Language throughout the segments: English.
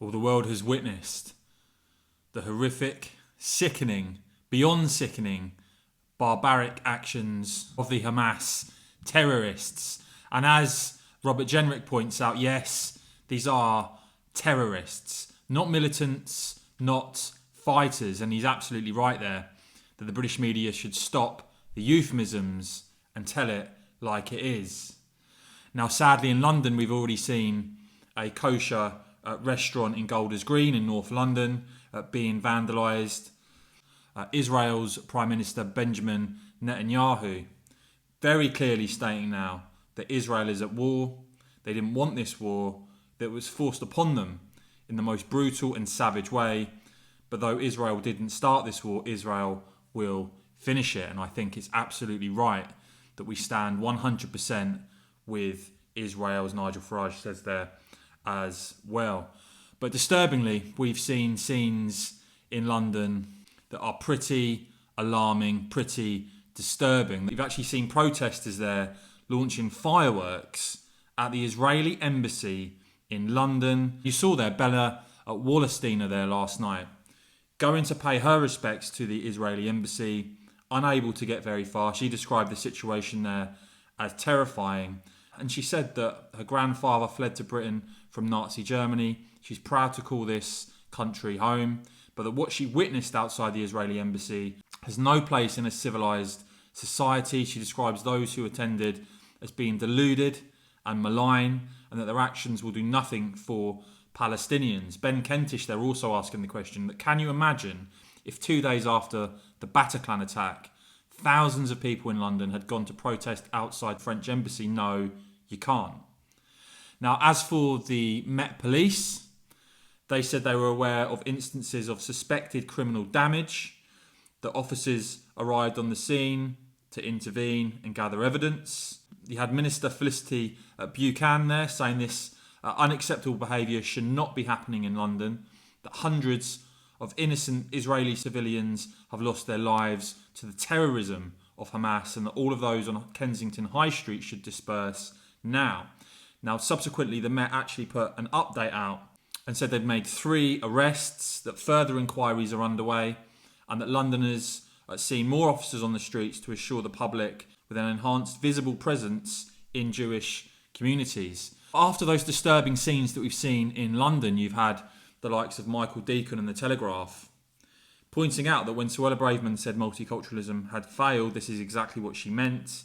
Well, the world has witnessed the horrific, sickening, beyond sickening, barbaric actions of the Hamas terrorists. And as Robert Jenrick points out, yes, these are terrorists, not militants, not fighters. And he's absolutely right there, that the British media should stop the euphemisms and tell it like it is. Now, sadly, in London, we've already seen a kosher restaurant in Golders Green in North London being vandalised. Israel's Prime Minister Benjamin Netanyahu very clearly stating now that Israel is at war. They didn't want this war, that was forced upon them in the most brutal and savage way. But though Israel didn't start this war, Israel will finish it. And I think it's absolutely right that we stand 100% with Israel, as Nigel Farage says there as well. But disturbingly, we've seen scenes in London that are pretty alarming, pretty disturbing. We've actually seen protesters there launching fireworks at the Israeli embassy in London. You saw there Bella Wallersteiner there last night, going to pay her respects to the Israeli embassy, unable to get very far. She described the situation there as terrifying. And she said that her grandfather fled to Britain from Nazi Germany. She's proud to call this country home, but that what she witnessed outside the Israeli embassy has no place in a civilised society. She describes those who attended as being deluded and malign, and that their actions will do nothing for Palestinians. Ben Kentish, they're also asking the question that can you imagine if 2 days after the Bataclan attack, thousands of people in London had gone to protest outside the French embassy? No, you can't. Now, as for the Met Police, they said they were aware of instances of suspected criminal damage. The officers arrived on the scene to intervene and gather evidence. You had Minister Felicity Buchanan there saying this unacceptable behaviour should not be happening in London, that hundreds of innocent Israeli civilians have lost their lives to the terrorism of Hamas, and that all of those on Kensington High Street should disperse now. Now, subsequently, the Met actually put an update out and said they'd made 3 arrests, that further inquiries are underway, and that Londoners are seeing more officers on the streets to assure the public with an enhanced visible presence in Jewish communities. After those disturbing scenes that we've seen in London, you've had the likes of Michael Deacon and The Telegraph pointing out that when Suella Braverman said multiculturalism had failed, this is exactly what she meant.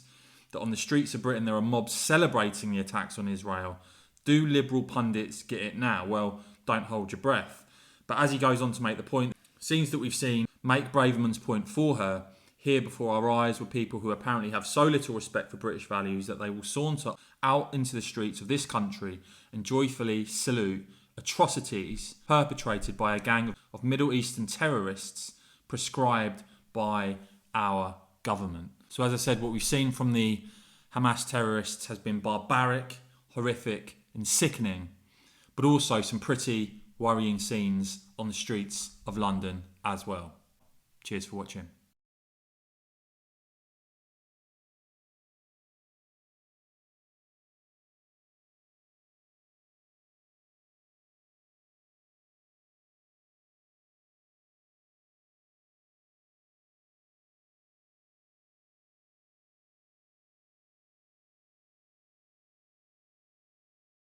That on the streets of Britain there are mobs celebrating the attacks on Israel. Do liberal pundits get it now? Well, don't hold your breath. But as he goes on to make the point, scenes that we've seen make Braverman's point for her here before our eyes were people who apparently have so little respect for British values that they will saunter out into the streets of this country and joyfully salute atrocities perpetrated by a gang of Middle Eastern terrorists prescribed by our government. So as I said, what we've seen from the Hamas terrorists has been barbaric, horrific and sickening, but also some pretty worrying scenes on the streets of London as well. Cheers for watching.